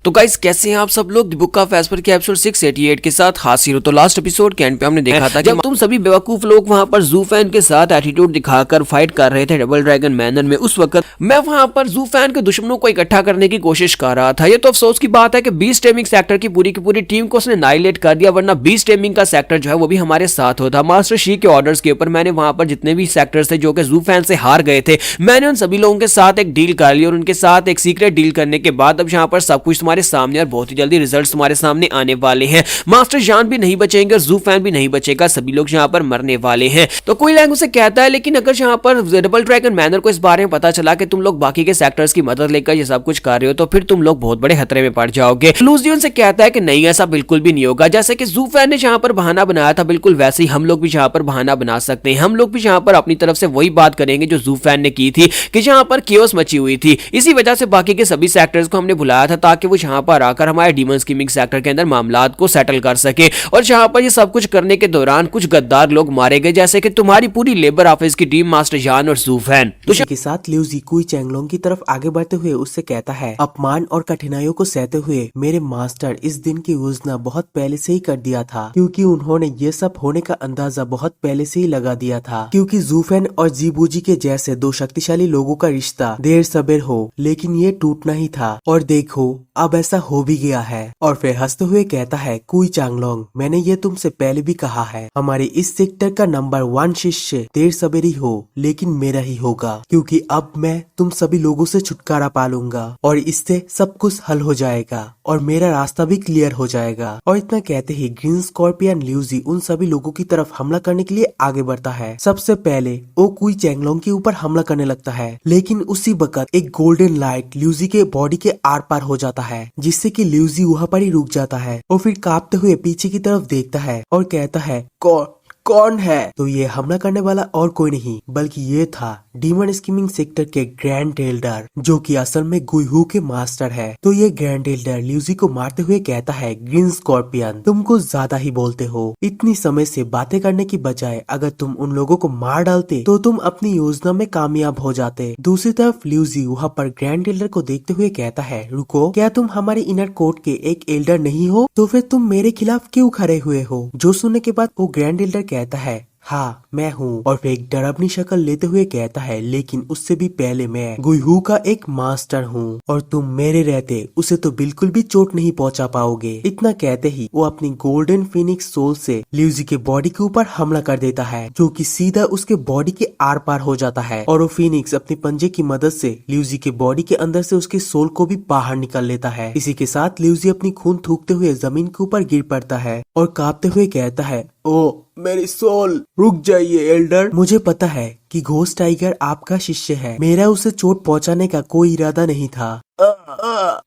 तो गाइस कैसे हैं आप सब लोग। द बुक ऑफ एस्पर के एपिसोड 688 के साथ हाजिर हो। तो लास्ट एपिसोड के एंड पे हमने देखा था जब तुम सभी बेवकूफ लोग वहां पर जू फैन के साथ एटीट्यूड दिखाकर फाइट कर रहे थे डबल ड्रैगन मैनर में। उस वक्त मैं वहां पर जू फैन के दुश्मनों को इकट्ठा करने की कोशिश कर रहा था। ये तो अफसोस की बात है कि बीस्ट टेमिंग सेक्टर की पूरी टीम को उसने नाइलेट कर दिया, वरना बीस्ट टेमिंग का सेक्टर जो है वो भी हमारे साथ होता। मास्टर शी के ऑर्डर्स के ऊपर मैंने वहां पर जितने भी सेक्टर्स थे जो कि जू फैन से हार गए थे, मैंने उन सभी लोगों के साथ एक डील कर ली और उनके साथ एक सीक्रेट डील करने के बाद अब यहाँ पर सब कुछ तुम्हारे सामने और बहुत ही जल्दी रिजल्ट्स तुम्हारे सामने आने वाले हैं। मास्टर जान भी नहीं बचेंगे और जू फैन भी नहीं बचेगा, सभी लोग यहाँ पर मरने वाले हैं। तो कोई लैंग उसे कहता है लेकिन अगर यहाँ पर डबल ड्रैगन मैनर को इस बारे में पता चला कि तुम लोग बाकी के सेक्टर्स की मदद लेकर ये सब कुछ कर रहे हो तो फिर तुम लोग बहुत बड़े खतरे में पड़ जाओगे। लूजी उनसे कहता है कि नहीं, ऐसा बिल्कुल भी नहीं होगा। जैसे कि जू फैन ने यहाँ पर बहाना बनाया था, बिल्कुल वैसे ही हम लोग भी यहाँ पर बहाना बना सकते हैं। हम लोग भी यहाँ पर अपनी तरफ से वही बात करेंगे जो जू फैन ने की थी कि यहाँ पर केओस मची हुई थी। इसी वजह से बाकी के सभी सेक्टर्स को हमने बुलाया था ताकि वो यहाँ पर आकर हमारे डीमन स्कीमिंग सेक्टर के अंदर मामलात को सेटल कर सके। और यहाँ पर ये सब कुछ करने के दौरान कुछ गद्दार लोग मारे गए, जैसे कि तुम्हारी पूरी लेबर ऑफिस की टीम, मास्टर जान और जू फैन। तो के साथ ल्यूजी कुई चैंगलोंग की तरफ आगे बढ़ते हुए उससे कहता है, अपमान और कठिनाइयों को सहते हुए मेरे मास्टर इस दिन की योजना बहुत पहले से ही कर दिया था, क्योंकि उन्होंने ये सब होने का अंदाजा बहुत पहले से ही लगा दिया था। क्योंकि जूफेन और जीबूजी के जैसे दो शक्तिशाली लोगों का रिश्ता देर सबेर हो लेकिन ये टूटना ही था, और देखो अब ऐसा हो भी गया है। और फिर हंसते हुए कहता है, कुई चांगलोंग मैंने ये तुमसे पहले भी कहा है, हमारे इस सेक्टर का नंबर 1 शिष्य देर सबेरी हो लेकिन मेरा ही होगा, क्योंकि अब मैं तुम सभी लोगों से छुटकारा पा लूंगा और इससे सब कुछ हल हो जाएगा और मेरा रास्ता भी क्लियर हो जाएगा। और इतना कहते ही ग्रीन स्कॉर्पियन ल्यूजी उन सभी लोगों की तरफ हमला करने के लिए आगे बढ़ता है। सबसे पहले वो कुई चैंगलोंग के ऊपर हमला करने लगता है, लेकिन उसी वक्त एक गोल्डन लाइट ल्यूजी के बॉडी के आर पार हो जाता है, जिससे कि ल्यूजी वहाँ पर ही रुक जाता है और फिर कांपते हुए पीछे की तरफ देखता है और कहता है, कौन है? तो ये हमला करने वाला और कोई नहीं बल्कि ये था डीमन स्कीमिंग सेक्टर के ग्रैंड एल्डर, जो कि असल में गुइहू के मास्टर है। तो ये ग्रैंड एल्डर ल्यूजी को मारते हुए कहता है, ग्रीन स्कॉर्पियन तुम कुछ ज्यादा ही बोलते हो। इतनी समय से बातें करने की बजाय अगर तुम उन लोगों को मार डालते तो तुम अपनी योजना में कामयाब हो जाते। दूसरी तरफ ल्यूजी वहाँ पर ग्रैंड एल्डर को देखते हुए कहता है, रुको, क्या तुम हमारे इनर कोर्ट के एक एल्डर नहीं हो? तो फिर तुम मेरे खिलाफ क्यों खड़े हुए हो? जो सुनने के बाद वो ग्रैंड एल्डर कहता है, हाँ मैं हूँ। और फिर एक डरावनी शक्ल लेते हुए कहता है, लेकिन उससे भी पहले मैं गुइहू का एक मास्टर हूँ और तुम मेरे रहते उसे तो बिल्कुल भी चोट नहीं पहुँचा पाओगे। इतना कहते ही वो अपनी गोल्डन फिनिक्स सोल से ल्यूजी के बॉडी के ऊपर हमला कर देता है, जो कि सीधा उसके बॉडी के आर पार हो जाता है। और वो फिनिक्स अपने पंजे की मदद से ल्यूजी के बॉडी के अंदर से उसके सोल को भी बाहर निकाल लेता है। इसी के साथ ल्यूजी अपनी खून थूकते हुए जमीन के ऊपर गिर पड़ता है और कांपते हुए कहता है, ओ मेरी सोल। रुक जाइए एल्डर, मुझे पता है कि घोस्ट टाइगर आपका शिष्य है, मेरा उसे चोट पहुंचाने का कोई इरादा नहीं था।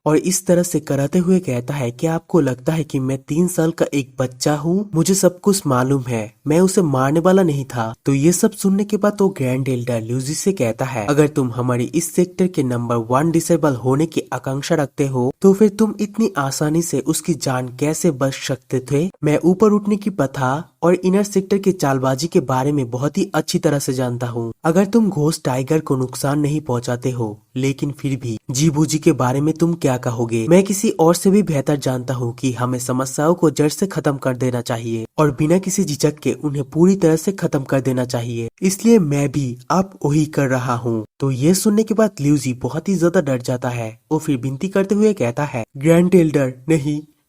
और इस तरह से कराते हुए कहता है, क्या आपको लगता है कि मैं 3 साल का एक बच्चा हूँ? मुझे सब कुछ मालूम है, मैं उसे मारने वाला नहीं था। तो ये सब सुनने के बाद तो ग्रैंड एल्डर ल्यूजी से कहता है, अगर तुम हमारी इस सेक्टर के नंबर 1 डिसेबल होने की आकांक्षा रखते हो तो फिर तुम इतनी आसानी से उसकी जान कैसे बच सकते थे? मैं ऊपर उठने की प्रथा और इनर सेक्टर के चालबाजी के बारे में बहुत ही अच्छी तरह से जानता हूँ। अगर तुम घोस्ट टाइगर को नुकसान नहीं पहुँचाते हो, लेकिन फिर भी जीबूजी के बारे में तुम क्या कहोगे? मैं किसी और से भी बेहतर जानता हूँ कि हमें समस्याओं को जड़ से खत्म कर देना चाहिए और बिना किसी झिझक के उन्हें पूरी तरह से खत्म कर देना चाहिए, इसलिए मैं भी अब वही कर रहा हूँ। तो ये सुनने के बाद ल्यूजी बहुत ही ज्यादा डर जाता है और फिर विनती करते हुए कहता है, ग्रैंड एल्डर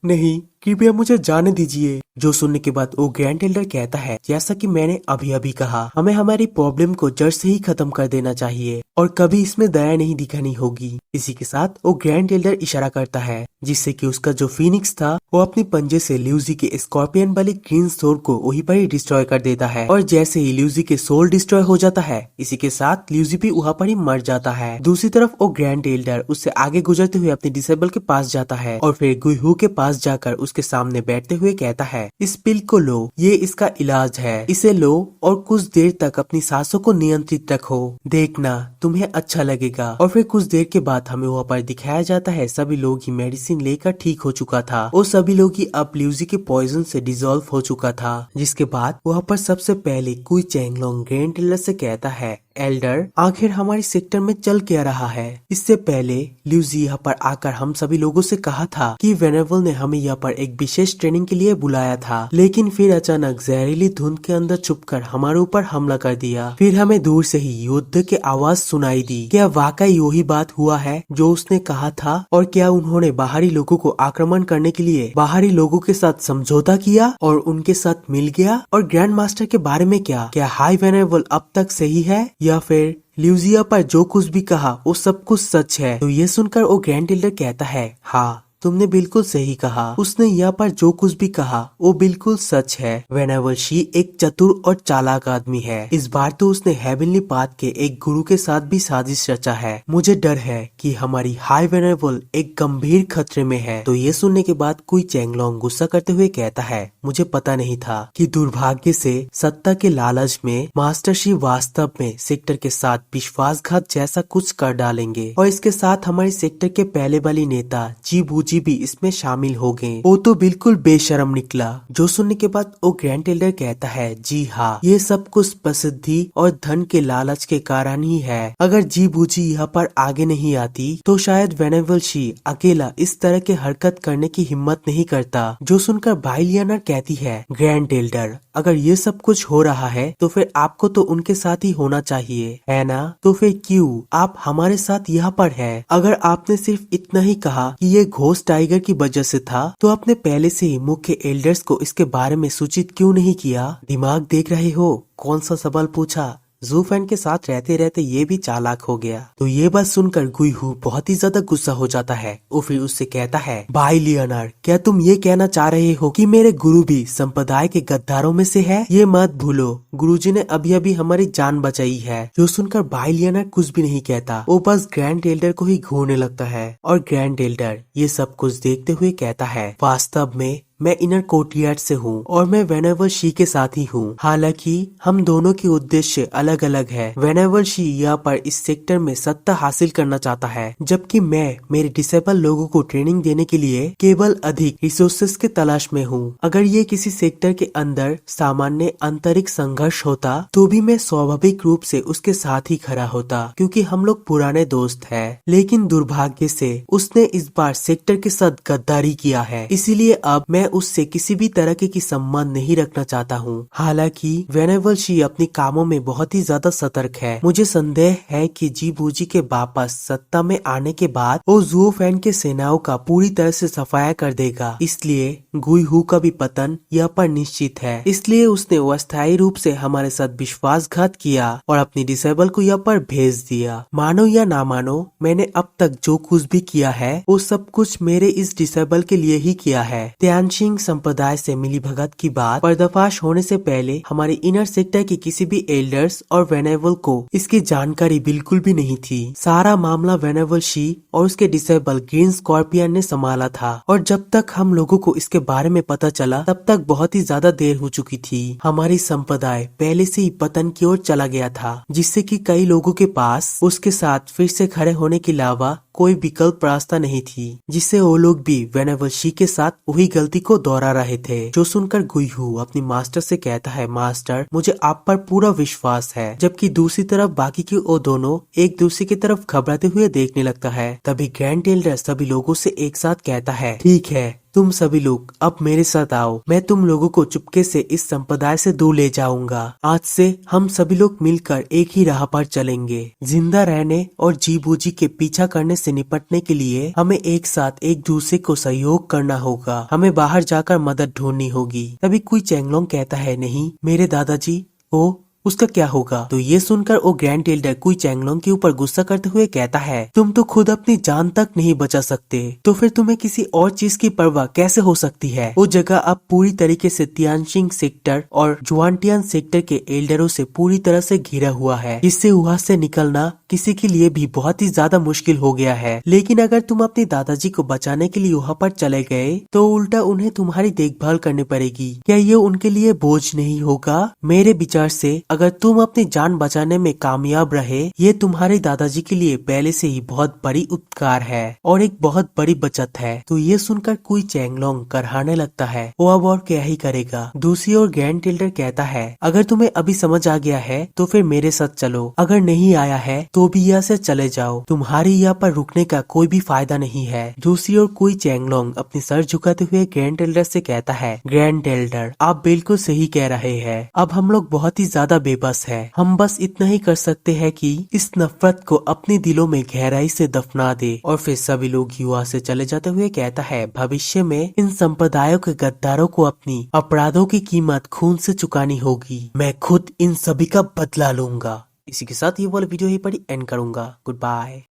नहीं, कृपया मुझे जाने दीजिए। जो सुनने के बाद वो ग्रैंड एल्डर कहता है, जैसा कि मैंने अभी कहा, हमें हमारी प्रॉब्लम को जड़ से ही खत्म कर देना चाहिए और कभी इसमें दया नहीं दिखानी होगी। इसी के साथ वो ग्रैंड एल्डर इशारा करता है, जिससे कि उसका जो फिनिक्स था वो अपने पंजे से ल्यूजी के स्कॉर्पियन वाले ग्रीन सोल को वहीं पर ही डिस्ट्रॉय कर देता है। और जैसे ही ल्यूजी के सोल डिस्ट्रॉय हो जाता है, इसी के साथ ल्यूजी भी वहाँ पर ही मर जाता है। दूसरी तरफ वो ग्रैंड एल्डर उससे आगे गुजरते हुए अपने डिसेबल के पास जाता है और फिर गुइहू के पास जाकर उसके सामने बैठते हुए कहता है, इस पिल को लो, ये इसका इलाज है, इसे लो और कुछ देर तक अपनी सांसों को नियंत्रित रखो, देखना तुम्हें अच्छा लगेगा। और फिर कुछ देर के बाद हमें वहाँ पर दिखाया जाता है सभी लोग ही मेडिसिन लेकर ठीक हो चुका था और सभी लोग ही अब ल्यूजी के पॉइजन से डिसॉल्व हो चुका था। जिसके बाद वहाँ पर सबसे पहले कुई चैंगलोंग ग्रैंड एल्डर से कहता है, एल्डर, आखिर हमारे सेक्टर में चल क्या रहा है? इससे पहले ल्यूजी यहाँ पर आकर हम सभी लोगों से कहा था कि वेनेबल ने हमें यहाँ पर एक विशेष ट्रेनिंग के लिए बुलाया था, लेकिन फिर अचानक जहरीली धुंध के अंदर छुपकर हमारे ऊपर हमला कर दिया। फिर हमें दूर से ही युद्ध की आवाज सुनाई दी। क्या वाकई वही बात हुआ है जो उसने कहा था? और क्या उन्होंने बाहरी लोगों को आक्रमण करने के लिए बाहरी लोगों के साथ समझौता किया और उनके साथ मिल गया? और ग्रैंड मास्टर के बारे में क्या हाई वेनेबल अब तक सही है या फिर ल्यूजिया पर जो कुछ भी कहा वो सब कुछ सच है? तो ये सुनकर वो ग्रैंड एल्डर कहता है, हाँ तुमने बिल्कुल सही कहा। उसने यहाँ पर जो कुछ भी कहा वो बिल्कुल सच है। वेनेबल शी एक चतुर और चालाक आदमी है। इस बार तो उसने हेवनली पाथ के एक गुरु के साथ भी साजिश रचा है। मुझे डर है कि हमारी हाई वेनेबल एक गंभीर खतरे में है। तो ये सुनने के बाद कुई चैंगलोंग गुस्सा करते हुए कहता है, मुझे पता नहीं था कि दुर्भाग्य से सत्ता के लालच में मास्टर शी वास्तव में सेक्टर के साथ विश्वासघात जैसा कुछ कर डालेंगे और इसके साथ हमारे सेक्टर के पहले वाली नेता जी भी इसमें शामिल हो गए। वो तो बिल्कुल बेशरम निकला। जो सुनने के बाद वो ग्रैंड एल्डर कहता है, जी हाँ, ये सब कुछ प्रसिद्धि और धन के लालच के कारण ही है। अगर जी बूजी यहाँ पर आगे नहीं आती तो शायद वेनेबल शी अकेला इस तरह के हरकत करने की हिम्मत नहीं करता। जो सुनकर बाइलियनर कहती है, ग्रैंड एल्डर अगर ये सब कुछ हो रहा है तो फिर आपको तो उनके साथ ही होना चाहिए, है ना? तो फिर क्यों आप हमारे साथ यहाँ पर है? अगर आपने सिर्फ इतना ही कहा कि ये घोस्ट टाइगर की वजह से था तो आपने पहले से ही मुख्य एल्डर्स को इसके बारे में सूचित क्यों नहीं किया? दिमाग देख रहे हो? कौन सा सवाल पूछा? ज़ूफेन के साथ रहते रहते ये भी चालाक हो गया। तो ये बात सुनकर गुईहू बहुत ही ज्यादा गुस्सा हो जाता है। वो फिर उससे कहता है, भाई लियोनार्ड क्या तुम ये कहना चाह रहे हो कि मेरे गुरु भी संप्रदाय के गद्दारों में से है? ये मत भूलो, गुरुजी ने अभी अभी हमारी जान बचाई है। जो सुनकर भाई लियोनार्ड कुछ भी नहीं कहता, वो बस ग्रैंड एल्डर को ही घूरने लगता है। और ग्रैंड एल्डर ये सब कुछ देखते हुए कहता है, वास्तव में मैं इनर कोर्टयार्ड से हूँ और मैं वेनेबल शी के साथ ही हूँ। हालांकि हम दोनों के उद्देश्य अलग अलग है। वेनेबल शी यहाँ पर इस सेक्टर में सत्ता हासिल करना चाहता है, जबकि मैं मेरे डिसेबल लोगों को ट्रेनिंग देने के लिए केवल अधिक रिसोर्सेस के तलाश में हूँ। अगर ये किसी सेक्टर के अंदर सामान्य आंतरिक संघर्ष होता तो भी मैं स्वाभाविक रूप से उसके साथ ही खड़ा होता, क्योंकि हम लोग पुराने दोस्त है। लेकिन दुर्भाग्य से उसने इस बार सेक्टर के साथ गद्दारी किया है, इसीलिए अब मैं उससे किसी भी तरह की संबंध नहीं रखना चाहता हूँ। हालांकि वेनेबल शी अपने कामों में बहुत ही ज्यादा सतर्क है। मुझे संदेह है कि जी बूजी के वापस सत्ता में आने के बाद वो ज़ूफेन के सेनाओं का पूरी तरह से सफाया कर देगा। इसलिए गुईहू का भी पतन यहाँ पर निश्चित है। इसलिए उसने अस्थायी रूप से हमारे साथ विश्वासघात किया और अपनी डिसेबल को यहाँ पर भेज दिया। मानो या ना मानो, मैंने अब तक जो कुछ भी किया है वो सब कुछ मेरे इस डिसेबल के लिए ही किया है। त्यानशिंग संप्रदाय से मिली भगत की बात पर्दाफाश होने से पहले हमारे इनर सेक्टर के किसी भी एल्डर्स और वेनेबल को इसकी जानकारी बिल्कुल भी नहीं थी। सारा मामला वेनेबल शी और उसके डिसेबल ग्रीन स्कॉर्पियन ने संभाला था और जब तक हम लोगों को इसके बारे में पता चला तब तक बहुत ही ज्यादा देर हो चुकी थी। हमारी संप्रदाय पहले से ही पतन की ओर चला गया था, जिससे कि कई लोगों के पास उसके साथ फिर से खड़े होने के अलावा कोई विकल्प रास्ता नहीं थी, जिससे वो लोग भी वेनेबल शी के साथ वही गलती को दोहरा रहे थे। जो सुनकर गुईहू अपनी मास्टर से कहता है, मास्टर मुझे आप पर पूरा विश्वास है। जबकि दूसरी तरफ बाकी के वो दोनों एक दूसरे की तरफ घबराते हुए देखने लगता है। तभी ग्रैंड एल्डर सभी लोगों से एक साथ कहता है, ठीक है तुम सभी लोग अब मेरे साथ आओ, मैं तुम लोगों को चुपके से इस संप्रदाय से दूर ले जाऊंगा। आज से हम सभी लोग मिलकर एक ही राह पर चलेंगे। जिंदा रहने और जी बूजी के पीछा करने से निपटने के लिए हमें एक साथ एक दूसरे को सहयोग करना होगा। हमें बाहर जाकर मदद ढूंढनी होगी। तभी कुई चैंगलोंग कहता है, नहीं मेरे दादाजी, वो उसका क्या होगा? तो ये सुनकर वो ग्रैंड एल्डर कुई चैंगलोंग के ऊपर गुस्सा करते हुए कहता है, तुम तो खुद अपनी जान तक नहीं बचा सकते, तो फिर तुम्हें किसी और चीज की परवाह कैसे हो सकती है? वो जगह अब पूरी तरीके से तियानशिंग सेक्टर और जुआनटियान सेक्टर के एल्डरों से पूरी तरह से घिरा हुआ है, जिससे वहाँ से निकलना किसी के लिए भी बहुत ही ज्यादा मुश्किल हो गया है। लेकिन अगर तुम अपने दादाजी को बचाने के लिए वहाँ पर चले गए तो उल्टा उन्हें तुम्हारी देखभाल करनी पड़ेगी। क्या ये उनके लिए बोझ नहीं होगा? मेरे विचार से अगर तुम अपनी जान बचाने में कामयाब रहे, ये तुम्हारे दादाजी के लिए पहले से ही बहुत बड़ी उपकार है और एक बहुत बड़ी बचत है। तो ये सुनकर कुई चैंगलोंग करहाने लगता है। वो अब और क्या ही करेगा। दूसरी ओर ग्रैंड टेलर कहता है, अगर तुम्हें अभी समझ आ गया है तो फिर मेरे साथ चलो, अगर नहीं आया है तो भी यहाँ से चले जाओ, तुम्हारी यहाँ पर रुकने का कोई भी फायदा नहीं है। दूसरी ओर कुई चैंगलोंग अपनी सर झुकाते हुए ग्रैंड टेलर से कहता है, ग्रैंड टेलर आप बिल्कुल सही कह रहे हैं, अब हम लोग बहुत ही ज्यादा बेबस हैं। हम बस इतना ही कर सकते हैं कि इस नफरत को अपने दिलों में गहराई से दफना दे। और फिर सभी लोग युवा से चले जाते हुए कहता है, भविष्य में इन संप्रदायों के गद्दारों को अपनी अपराधों की कीमत खून से चुकानी होगी। मैं खुद इन सभी का बदला लूंगा। इसी के साथ ये वाला वीडियो ही पढ़ी एंड करूंगा। Good bye.